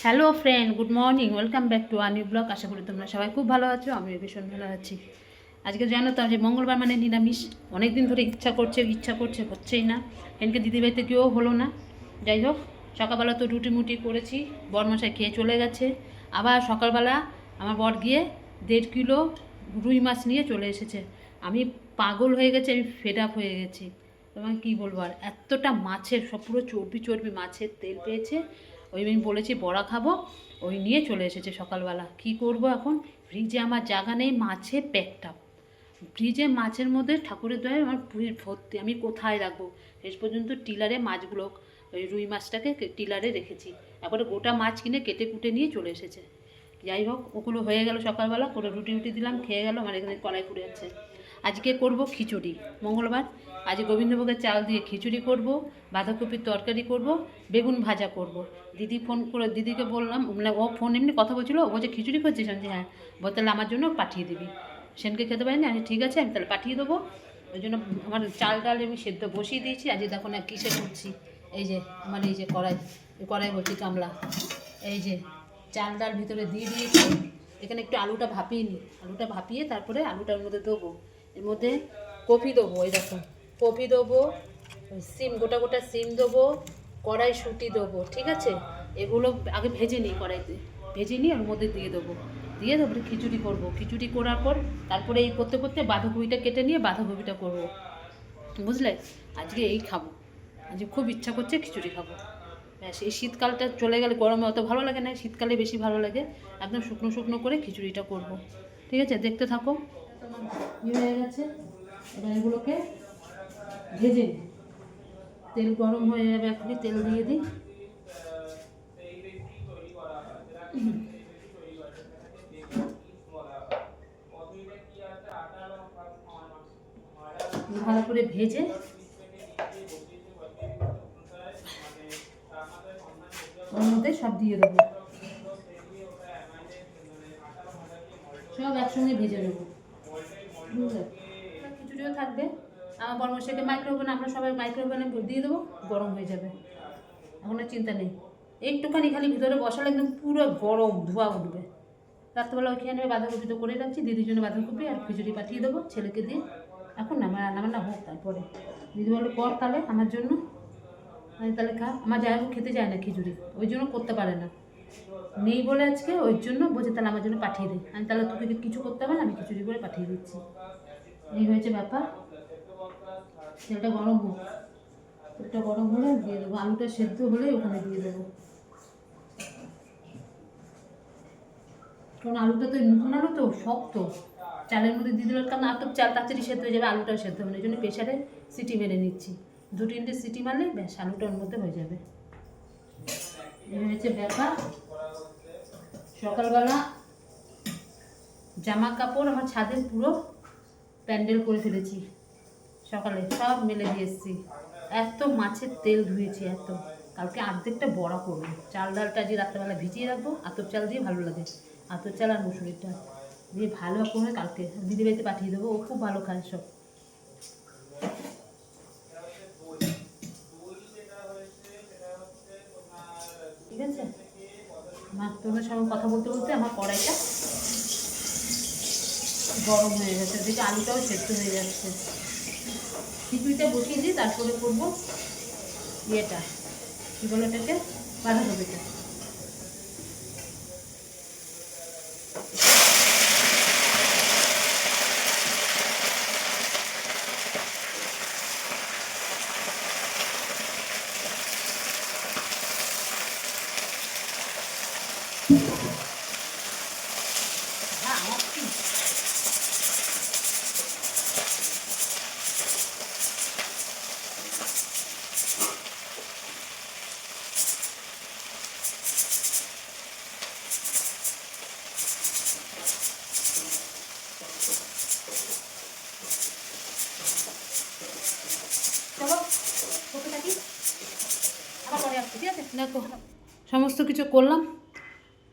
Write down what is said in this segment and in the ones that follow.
Hello friend, good morning, welcome back to a new blog. আশা করি তোমরা সবাই খুব ভালো আছো, আমিও ভীষণ ভালো আছি। আজকে জানো তো যে মঙ্গলবার মানে নিরামিষ। অনেক দিন ধরে ইচ্ছা করছে হচ্ছেই না। এনকে দিদিবাড়িতে কেউ হলো না। যাই হোক, সকালবেলা তো রুটি মুটি করেছি, বরমশাই খেয়ে চলে গেছে। আবার সকালবেলা আমার বর গিয়ে 1.5 কিলো রুই মাছ নিয়ে চলে এসেছে। আমি পাগল হয়ে গেছি, আমি ফেড আপ হয়ে গেছি। তোমাকে কী বলবো, আর এতটা মাছের সব পুরো চর্বি চর্বি মাছের তেল পেয়েছে। ওই আমি বলেছি বড়া খাবো, ওই নিয়ে চলে এসেছে সকালবেলা। কি করব এখন? ফ্রিজে আমার জায়গা নেই, মাছে প্যাকটা। ফ্রিজে মাছের মধ্যে ঠাকুরের দয়ায় আমার ফ্রিজ ভর্তি, আমি কোথায় রাখবো? শেষ পর্যন্ত টিলারে মাছগুলো, ওই রুই মাছটাকে টিলারে রেখেছি। একবারে গোটা মাছ কিনে কেটে কুটে নিয়ে চলে এসেছে। যাই হোক, ওগুলো হয়ে গেল সকালবেলা, করে রুটি রুটি দিলাম, খেয়ে গেল। আমার এখানে কড়াই পুড়ে যাচ্ছে। আজকে করব খিচুড়ি, মঙ্গলবার। আজ গোবিন্দভোগের চাল দিয়ে খিচুড়ি করব, বাঁধাকপির তরকারি করব, বেগুন ভাজা করব। দিদি ফোন করে, দিদিকে বললাম, মানে ও ফোন এমনি কথা বলছিল, ও বলছে খিচুড়ি করছিস? আমি হ্যাঁ। বল তাহলে আমার জন্য পাঠিয়ে দিবি। সেনকে খেতে পারিনি, আমি ঠিক আছে, আমি তাহলে পাঠিয়ে দেবো। ওই জন্য আমার চাল ডাল আমি সেদ্ধ বসিয়ে দিয়েছি। আজ দেখো না কিসে করছি। এই যে আমার এই যে কড়াই বলছি গামলা। এই যে চাল ডাল ভিতরে দিয়ে দিয়েছি। এখানে একটু আলুটা ভাপিয়ে নিই, আলুটা ভাপিয়ে তারপরে আলুটার মধ্যে দেবো। এর মধ্যে কপি দেবো, এই দেখো কপি দেবো, সিম গোটা গোটা সিম দেবো, কড়াইশুঁটি দেবো, ঠিক আছে? এগুলো আগে ভেজে নিই, কড়াইতে ভেজে নিই, ওর মধ্যে দিয়ে দেবো। দিয়ে তারপরে খিচুড়ি করব। খিচুড়ি করার পর তারপরে এই করতে করতে বাঁধাকপিটা কেটে নিয়ে বাঁধাকপিটা করবো, বুঝলে? আজকে এই খাবো, আজকে খুব ইচ্ছা করছে খিচুড়ি খাবো। ব্যাস, এই শীতকালটা চলে গেলে গরমে অত ভালো লাগে না, শীতকালে বেশি ভালো লাগে। একদম শুকনো শুকনো করে খিচুড়িটা করব, ঠিক আছে? দেখতে থাকো। তোমার হয়ে গেছে, এবার এগুলোকে ভেজে নিই। তেল গরম হয়ে যাবে, এখনই তেল দিয়ে দিই। ভালো করে ভেজে ওর মধ্যে সব দিয়ে দেবো, সব একসঙ্গে ভেজে নেবো, বুঝলে? খিচুড়িও থাকবে। আমার বর্মশাইকে মাইক্রোওভেনে, আমরা সবাই মাইক্রোওভেনে দিয়ে দেবো, গরম হয়ে যাবে। এখন আর চিন্তা নেই, একটুখানি খালি ভিতরে বসালে একদম পুরো গরম ধোঁয়া উঠবে। রাত্রেবেলা ওই খেয়ে নেবে। বাঁধাকপি তো করে রাখছি, দিদির জন্য বাঁধাকপি আর খিচুড়ি পাঠিয়ে দেবো ছেলেকে দিয়ে। এখন না, আমার রান্নাবান্না হোক, তারপরে দিদি বলে কর তাহলে আমার জন্য। আমি তাহলে খা। আমার জায়গা খেতে যায় না খিচুড়ি, ওই জন্য করতে পারে না, নেই বলে আজকে, ওই জন্য বলছে তাহলে আমার জন্য পাঠিয়ে দিই। আমি তাহলে তোকে কিছু করতে হবে না, আমি খিচুড়ি করে পাঠিয়ে দিচ্ছি। এই হয়েছে ব্যাপার। তেলটা গরম হোক, তেলটা গরম হলে দিয়ে দেবো, আলুটা সেদ্ধ হলে ওখানে দিয়ে দেবো। কারণ আলুটা তো নতুন আলু তো শক্ত, চালের মধ্যে দিয়ে দিলে কারণ আতপ চাল তাড়াতাড়ি সেদ্ধ হয়ে যাবে, আলুটাও সেদ্ধ হবে না। এই জন্য প্রেশারে সিটি মেরে নিচ্ছি। 2-3টে সিটি মারলে ব্যাস আলুটা ওর মধ্যে হয়ে যাবে। এই হয়েছে ব্যাপার। সকালবেলা জামা কাপড় আমার ছাদের পুরো প্যান্ডেল করে ফেলেছি, সকালে সব মেলে দিয়ে এসেছি। এত মাছের তেল ধুয়েছি, এত। কালকে অর্ধেকটা বড়া করবো। চাল ডালটা আজকে রাত্রেবেলা ভিজিয়ে রাখবো, আতপ চাল দিয়ে ভালো লাগে, আতপ চাল আর মুসুরিটা দিয়ে ভালো করে কালকে দিদিবাড়িতে পাঠিয়ে দেবো। ও খুব ভালো খায় সব। ঠিক আছে, আমার তোমার সঙ্গে কথা বলতে বলতে আমার কড়াইটা গরম হয়ে গেছে, ওদিকে আলুটাও সেদ্ধ হয়ে যাচ্ছে। খিচুড়িটা বসিয়ে দিই, তারপরে করবো ইয়েটা, কী বলে এটাকে, বাঁধাকপিটা। হ্যাঁ, আমার কি চলো করতে থাকি, আবার পরে আসছি, ঠিক আছে? দেখো সমস্ত কিছু করলাম।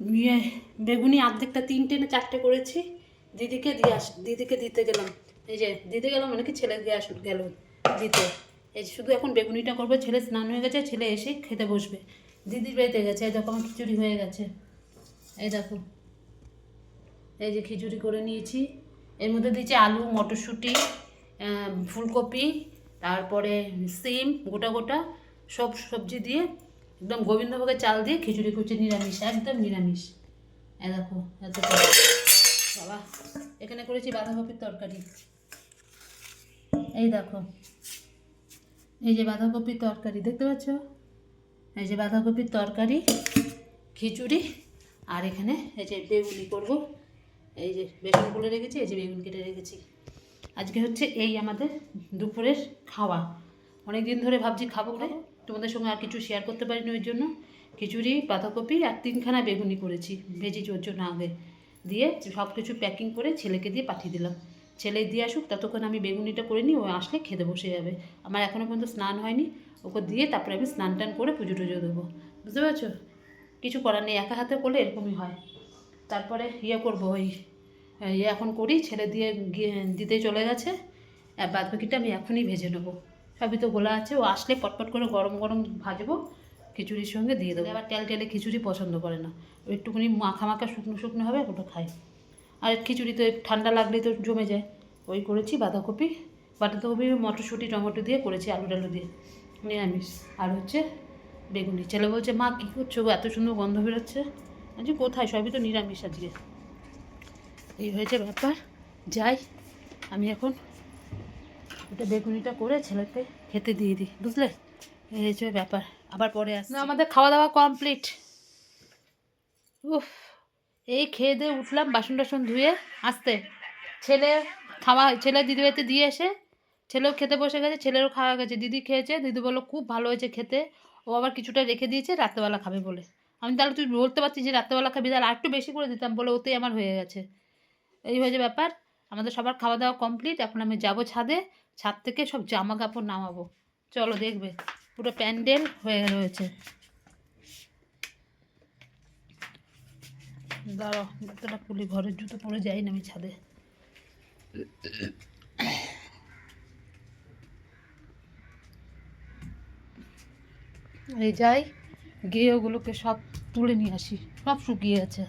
ইয়ে বেগুনি অর্ধেকটা 3টে না 4টে করেছি, দিদিকে দিতে গেলাম। এই যে দিতে গেলাম মানে কি, ছেলে গেল দিতে। এই শুধু এখন বেগুনিটা করবো, ছেলে স্নান হয়ে গেছে, ছেলে এসে খেতে বসবে। দিদির বাড়িতে গেছে। এই দেখো আমার খিচুড়ি হয়ে গেছে, এই দেখো, এই যে খিচুড়ি করে নিয়েছি। এর মধ্যে দিয়েছি আলু, মটরশুঁটি, ফুলকপি, তারপরে সিম গোটা গোটা সব সবজি দিয়ে একদম গোবিন্দভোগের চাল দিয়ে খিচুড়ি করছি, নিরামিষ, একদম নিরামিষ। এই দেখো এত বাবা। এখানে করেছি বাঁধাকপির তরকারি, এই দেখো, এই যে বাঁধাকপির তরকারি দেখতে পাচ্ছ, এই যে বাঁধাকপির তরকারি, খিচুড়ি, আর এখানে এই যে বেগুনি করবো, এই যে বেসন গুলে রেখেছি, এই যে বেগুন কেটে রেখেছি। আজকে হচ্ছে এই আমাদের দুপুরের খাওয়া। অনেক দিন ধরে ভাবছি খাবো খাবো, তোমাদের সঙ্গে আর কিছু শেয়ার করতে পারিনি, ওই জন্য খিচুড়ি, বাঁধাকপি আর 3খানা বেগুনি করেছি, ভেজেছি ওর জন্য আগে, দিয়ে সব কিছু প্যাকিং করে ছেলেকে দিয়ে পাঠিয়ে দিলাম। ছেলে দিয়ে আসুক, ততক্ষণ আমি বেগুনিটা করে নিই, ও আসলে খেতে বসে যাবে। আমার এখনও পর্যন্ত স্নান হয়নি, ওকে দিয়ে তারপরে আমি স্নান টান করে পুজো টুজো দেবো, বুঝতে পারছো? কিছু করার নেই, একা হাতে করলে এরকমই হয়। তারপরে করবো, ওই এখন করি, ছেলে দিয়ে দিতে চলে গেছে, আর বাদ বাকিটা আমি এখনই ভেজে নেবো। সবই তো গোলা আছে, ও আসলে পটপট করে গরম গরম ভাজবো, খিচুড়ির সঙ্গে দিয়ে দেবো। আবার তেল টেলে খিচুড়ি পছন্দ করে না, ওই একটুখানি মাখা মাখা শুকনো শুকনো হবে, ওটা খায়। আর খিচুড়ি তো ঠান্ডা লাগলেই তো জমে যায়। ওই করেছি বাঁধাকপি, মটরশুঁটি, টমেটো দিয়ে করেছি, আলু টালু দিয়ে, নিরামিষ। আর হচ্ছে বেগুনি। ছেলে বলছে, মা কী করছো, এত সুন্দর গন্ধ বেরোচ্ছে। আজকে কোথায়, সবই তো নিরামিষ আজকে। এই হয়েছে ব্যাপার। যাই আমি এখন ওটা বেগুনিটা করে ছেলেকে খেতে দিয়ে দিই, বুঝলে? এই হয়েছে ব্যাপার, আবার পরে আসছে। আমাদের খাওয়া দাওয়া কমপ্লিট। উফ, এই খেয়ে দিয়ে উঠলাম, বাসন টাসন ধুয়ে আসতে, ছেলে ছেলে দিদিবাড়িতে দিয়ে এসে ছেলেও খেতে বসে গেছে, ছেলেরও খাওয়া গেছে, দিদি খেয়েছে, দিদি বললো খুব ভালো হয়েছে খেতে। ও আবার কিছুটা রেখে দিয়েছে রাত্রেবেলা খাবে বলে। আমি তাহলে তুই বলতে পারছিস যে রাত্রেবেলা খাবি, তাহলে আর একটু বেশি করে দিতাম, বলে ওতেই আমার হয়ে গেছে। এই হয়েছে ব্যাপার। আমাদের সবার খাওয়া দাওয়া কমপ্লিট। এখন আমি যাব ছাদে, ছাদ থেকে সব জামা কাপড় নামাবো। চলো দেখবে, পুরো প্যান্ডেল হয়ে রয়েছে। দাঁড়াও, জুতোটা খুলি, ঘরের জুতো পরে যাই না আমি ছাদে। এই যাই, গিয়ে ওগুলোকে সব তুলে নিয়ে আসি, সব শুকিয়ে আছে।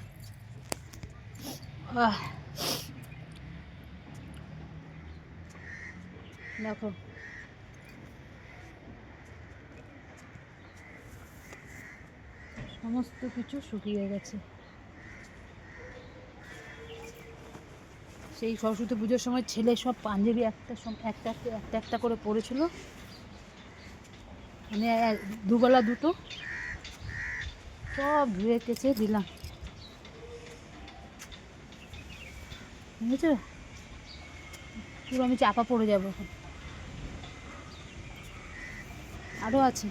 দেখো, সমস্ত কিছু শুকিয়ে গেছে। সেই সরস্বতী পুজোর সময় ছেলে সব পাঞ্জাবি একটা একটা করে পরেছিল, মানে দুবেলা দুটো, সব ধুয়ে কেচে দিলাম, বুঝেছো? পুরো আমি চাপা পড়ে যাবো এখন। আরও আছে,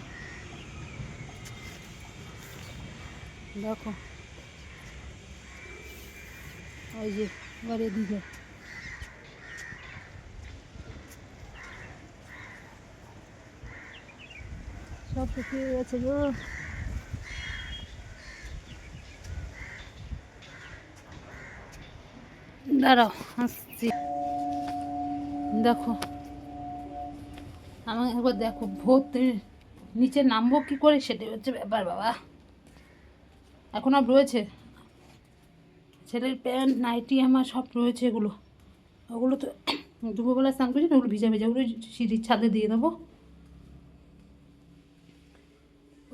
দেখো, ওই যে এবার এদিকে সব শুকিয়ে গেছে গো। দাঁড়াও আসছি, দেখো, আমার একবার দেখো, ভর্তি নিচে নামবো কী করে, সেটাই হচ্ছে ব্যাপার বাবা। এখন আর রয়েছে ছেলের প্যান্ট, নাইটি আমার সব রয়েছে, ওগুলো তো দুপুরবেলা স্নান করছি না, ওগুলো ভিজা ভিজা, ওগুলো সিঁড়ির ছাদে দিয়ে দেবো।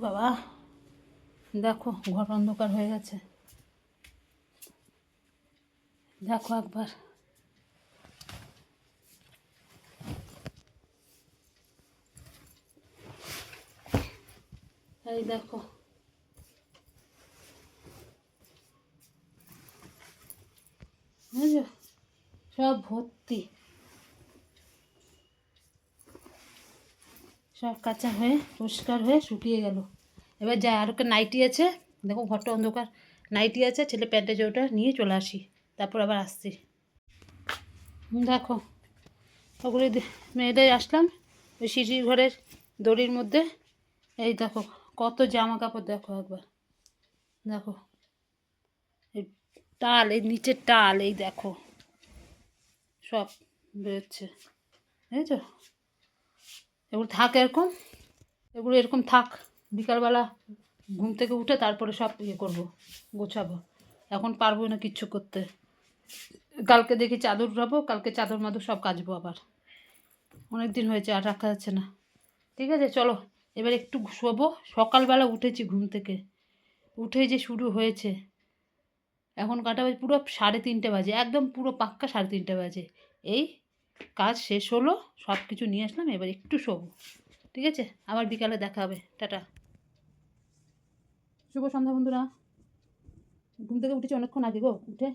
বাবা দেখো, ঘর অন্ধকার হয়ে গেছে, দেখো একবার। এই দেখো, বুঝছো, সব ভর্তি, সব কাঁচা হয়ে পরিষ্কার হয়ে শুকিয়ে গেল। এবার যাই, আর একটা নাইটি আছে, দেখো ঘরটা অন্ধকার, নাইটি আছে, ছেলে প্যান্টে ওটা নিয়ে চলে আসি, তারপর আবার আসছি। দেখো, ওগুলো মেয়েদের আসলাম ওই সিঁড়ির ঘরের দড়ির মধ্যে। এই দেখো কত জামা কাপড়, দেখো একবার, দেখো এই টাল, এই নিচের টাল, এই দেখো সব বেরোচ্ছে, বুঝেছো? এগুলো থাক এরকম, এগুলো এরকম থাক, বিকালবেলা ঘুম থেকে উঠে তারপরে সব করবো, গোছাবো। এখন পারবো না কিচ্ছু করতে। কালকে দেখি চাদর উঠাবো, কালকে চাদর মাদর সব কাচবো আবার। অনেক দিন হয়েছে, আর রাখা যাচ্ছে না। ঠিক আছে, চলো এবার একটু শোবো। সকালবেলা উঠেছি ঘুম থেকে, উঠে যে শুরু হয়েছে। এখন কাটা বাজে পুরো 3:30 বাজে, একদম পুরো পাক্কা 3:30 বাজে। এই কাজ শেষ হলো, সব কিছু নিয়ে আসলাম, এবার একটু শোবো। ঠিক আছে, আবার বিকালে দেখা হবে। টাটা, শুভ সন্ধ্যা বন্ধুরা। ঘুম থেকে উঠেছি অনেকক্ষণ আগে গো, উঠে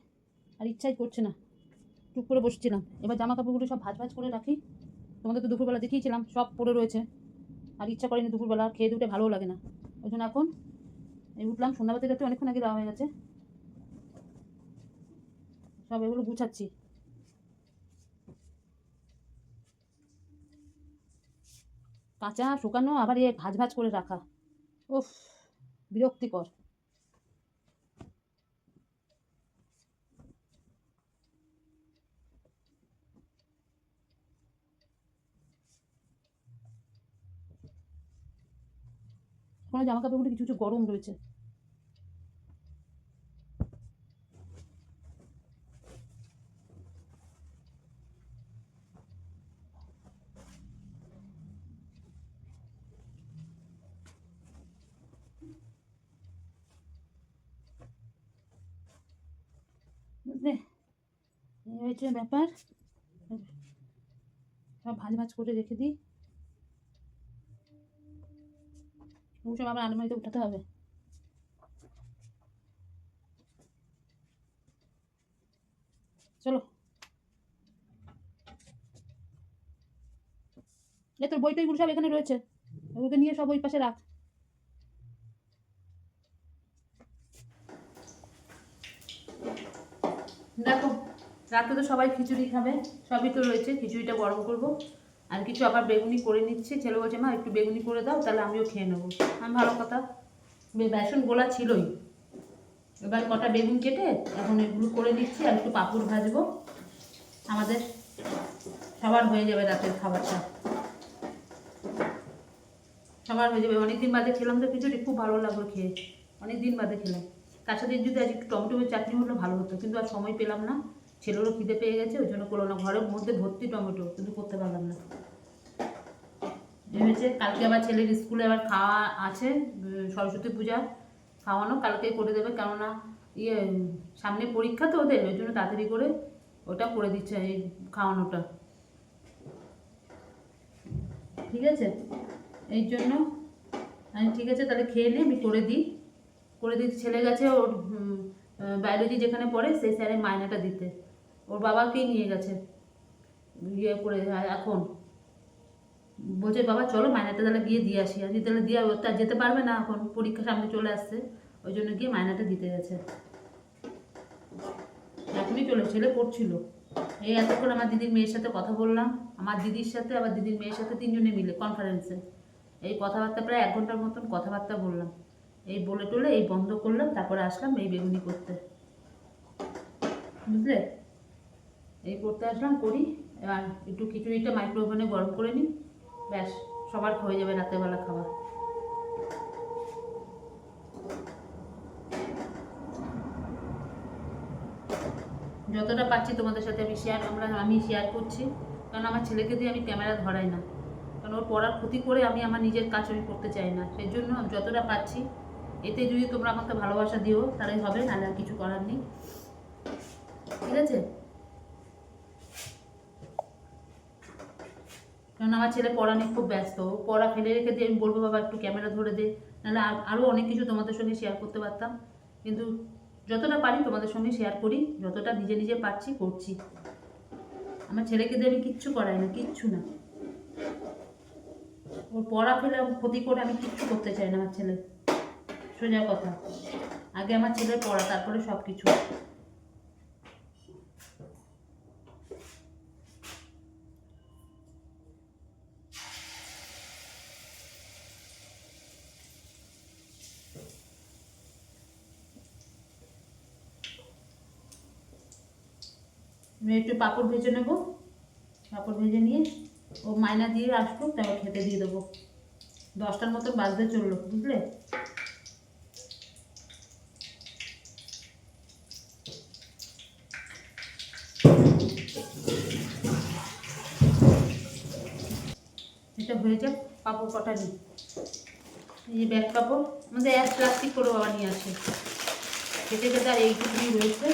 আর ইচ্ছাই করছে না, চুপ করে বসছিলাম। এবার জামা কাপড়গুলো সব ভাঁজ করে রাখি। তোমাদের তো দুপুরবেলা দেখিয়েছিলাম, সব পড়ে রয়েছে। আর ইচ্ছা করেনি দুপুরবেলা, খেয়ে উঠে ভালোও লাগে না। ওই জন্য এখন এই উঠলাম, সন্ধ্যাবাতিটা একটু অনেকক্ষণ আগে দেওয়া হয়ে গেছে, সব এগুলো গুছাচ্ছি। কাঁচা শুকানো আবার এ ভাঁজ করে রাখা, উফ, বিরক্তিকর। কোনো জামা কাপড়গুলো কিছু কিছু গরম রয়েছে। বুঝলে, এই হয়েছে ব্যাপার। সব ভাঁজ করে রেখে দিই, ওসব আবার আলমারিতে উঠাতে হবে। চলো, এ তোর বই টইগুলো সব এখানে রয়েছে, ওগুলোকে নিয়ে সব ওই পাশে রাখ। দেখো, রাতে তো সবাই খিচুড়ি খাবে, সবই তো রয়েছে। খিচুড়িটা গরম করব, আর কিছু আবার বেগুনি করে নিচ্ছি। ছেলে বলছে মা একটু বেগুনি করে দাও, তাহলে আমিও খেয়ে নেবো। আমি ভালো কথা, বেসন গোলা ছিলই। এবার কটা বেগুন কেটে এখন এগুলো করে নিচ্ছি, আর একটু পাঁপড় ভাজবো। আমাদের সবার হয়ে যাবে রাতের খাবারটা, সবার হয়ে যাবে। অনেকদিন বাদে খেলাম তো খিচুড়ি, খুব ভালো লাগলো খেয়ে, অনেকদিন বাদে খেলাম। তার সাথে যদি আজ একটু টমেটো চাটনি হলে ভালো হতো, কিন্তু আর সময় পেলাম না। ছেলেরও খিদে পেয়ে গেছে, ওই জন্য করলো না। ঘরের মধ্যে ভর্তি টমেটো, কিন্তু করতে পারলাম না। ভেবেছে কালকে আবার ছেলের স্কুলে আবার খাওয়া আছে, সরস্বতী পূজা খাওয়ানো কালকে করে দেবে, কেননা ইয়ে সামনে পরীক্ষা তো ওদের, ওই জন্য তাড়াতাড়ি করে ওটা করে দিচ্ছে, এই খাওয়ানোটা। ঠিক আছে, এই জন্য আমি ঠিক আছে তাহলে খেয়ে নে, আমি করে দিচ্ছি। ছেলে গেছে ওর বায়োলজি যেখানে পড়ে সেই স্যারের মাইনেটা দিতে, ওর বাবাকেই নিয়ে গেছে ইয়ে করে। এখন বলছে বাবা চলো মাইনাটা তাহলে গিয়ে দিয়ে আসি। আর তাহলে দিয়ে ও তো আর যেতে পারবে না, এখন পরীক্ষা সামনে চলে আসছে, ওই জন্য গিয়ে মাইনাটা দিতে গেছে। এখনই চলে, ছেলে পড়ছিল। এই এতক্ষণ আমার দিদির মেয়ের সাথে কথা বললাম, আমার দিদির সাথে আবার দিদির মেয়ের সাথে, তিনজনে মিলে কনফারেন্সে এই কথাবার্তা প্রায় 1 ঘন্টার মতন কথাবার্তা বললাম। এই বলে টলে এই বন্ধ করলাম, তারপরে আসলাম এই বেগুনি করতে। বুঝলে, এই করতে আসলাম, করি। এবার একটু খিচুড়িটা মাইক্রোওভেনে গরম করে নিই, ব্যাস সবার হয়ে যাবে রাতেরবেলা খাবার। যতটা পাচ্ছি তোমাদের সাথে আমি শেয়ার করছি, কারণ আমার ছেলেকে দিয়ে আমি ক্যামেরা ধরাই না, কারণ ওর পড়ার ক্ষতি করে আমি আমার নিজের কাজ আমি করতে চাই না। সেই জন্য যতটা পাচ্ছি, এতে যদি তোমরা আমাকে ভালোবাসা দিও তাহলেই হবে, নাহলে আর কিছু করার নেই। ঠিক আছে, কারণ আমার ছেলে পড়া নিয়ে খুব ব্যস্ত, ও পড়া ফেলে রেখে দিয়ে আমি বলবো বাবা একটু ক্যামেরা ধরে দে, নাহলে আরও অনেক কিছু তোমাদের সঙ্গে শেয়ার করতে পারতাম। কিন্তু যতটা পারি তোমাদের সঙ্গে শেয়ার করি, যতটা নিজে নিজে পারছি করছি। আমার ছেলেকে দিয়ে আমি কিচ্ছু করাই না, কিচ্ছু না। ওর পড়া ফেলে ক্ষতি করে আমি কিচ্ছু করতে চাই না আমার ছেলে, সোজা কথা। আগে আমার ছেলের পড়া, তারপরে সব কিছু। আমি একটু পাঁপড় ভেজে নেবো, পাঁপড় ভেজে নিয়ে ও মায়না দিয়ে আসলো, তারপর খেতে দিয়ে দেবো। 10টার মতো বাজতে চললো, বুঝলে। হয়ে যাক, পাঁপড় কটা নিই। এই যে ব্যাগ পাঁপড় আমাদের এক প্লাস্টিক করে বাবা নিয়ে আসে, খেতে খেতে আর এইটুকুনি রয়েছে,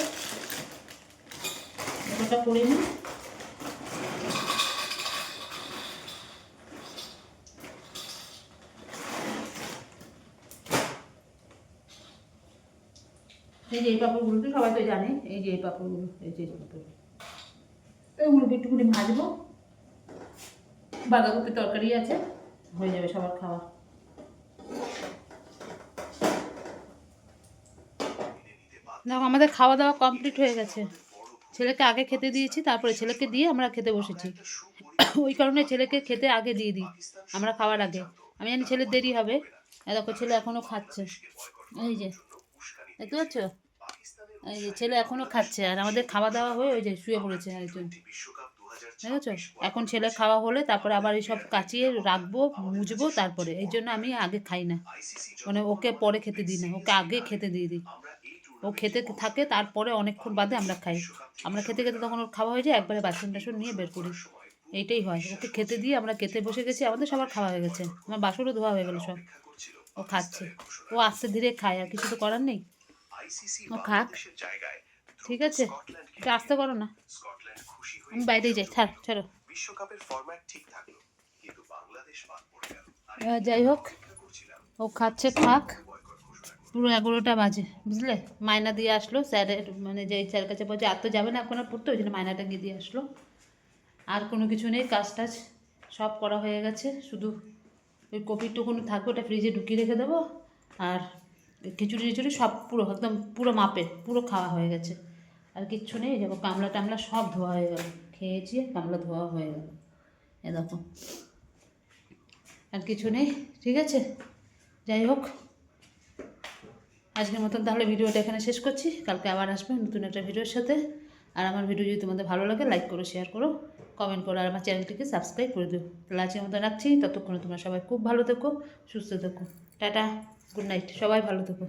ওটা করে নিই। এই যে এই পাঁপড়গুলো তো সবাই তো জানে, এই যে এই পাঁপড়গুলো, এই যে পাঁপড়, এগুলোকে একটুখানি ভাজবো। বাঁধাকপির তরকারি আছে, হয়ে যাবে সবার খাওয়া। দেখো আমাদের খাওয়া দাওয়া কমপ্লিট হয়ে গেছে। ছেলেকে আগে খেতে দিয়েছি, তারপরে ছেলেকে দিয়ে আমরা খেতে বসেছি। ওই কারণে ছেলেকে খেতে আগে দিয়ে দিই আমরা খাওয়ার আগে। আমি জানি ছেলের দেরি হবে। দেখো ছেলে এখনও খাচ্ছে, এই যে দেখতে পাচ্ছ, এই যে ছেলে এখনও খাচ্ছে, আর আমাদের খাওয়া দাওয়া হয়ে ওই যে শুয়ে পড়েছে একজন, দেখেছো। এখন ছেলে খাওয়া হলে তারপরে আবার এইসব কাচিয়ে রাখবো, মুছবো, তারপরে এই জন্য আমি আগে খাই না, মানে ওকে পরে খেতে দিই না, ওকে আগে খেতে দিয়ে দিই। ও খেতে থাকে, তারপরে অনেকক্ষণ বাদে আমরা খাই। আমরা খেতে খেতে তখন ওর খাওয়া হয়ে যায়, একবারে বাসন টাসন নিয়ে বের করি, এইটাই হয়। ওকে খেতে দিয়ে আমরা খেতে বসে গেছি, আমাদের সবার খাওয়া হয়ে গেছে, আমার বাসনও ধোয়া হয়ে গেল সব। ও খাচ্ছে, ও আস্তে ধীরে খায়, আর কিছু তো করার নেই, ও খাক, ঠিক আছে। এটা আস্তে করো না, আমি বাইরেই যাই, ছাড়ো। যাই হোক, ও খাচ্ছে, খাক। পুরো 11টা বাজে, বুঝলে। মায়না দিয়ে আসলো স্যারের, মানে যে স্যারের কাছে বলছে আর তো যাবে না এখন আর পড়তে, ওই জন্য মায়নাটা গিয়ে দিয়ে আসলো। আর কোনো কিছু নেই, কাজ টাজ সব করা হয়ে গেছে, শুধু ওই কপিরটুকুনি থাকবে, ওটা ফ্রিজে ঢুকিয়ে রেখে দেবো। আর খিচুড়ি টিচুড়ি সব পুরো একদম পুরো মাপে পুরো খাওয়া হয়ে গেছে, আর কিচ্ছু নেই। দেখো গামলা টামলা সব ধোয়া হয়ে গেল, খেয়েছি গামলা ধোয়া হয়ে গেল, এ দেখো, আর কিছু নেই, ঠিক আছে। যাই হোক, আজকের মতন তাহলে ভিডিওটা এখানে শেষ করছি, কালকে আবার আসবে নতুন একটা ভিডিওর সাথে। আর আমার ভিডিও যদি তোমাদের ভালো লাগে, লাইক করো, শেয়ার করো, কমেন্ট করো, আর আমার চ্যানেলটিকে সাবস্ক্রাইব করে দিও। তাহলে আজকের মতন রাখছি, ততক্ষণে তোমরা সবাই খুব ভালো থেকো, সুস্থ থেকো, টাটা, গুড নাইট, সবাই ভালো থেকো।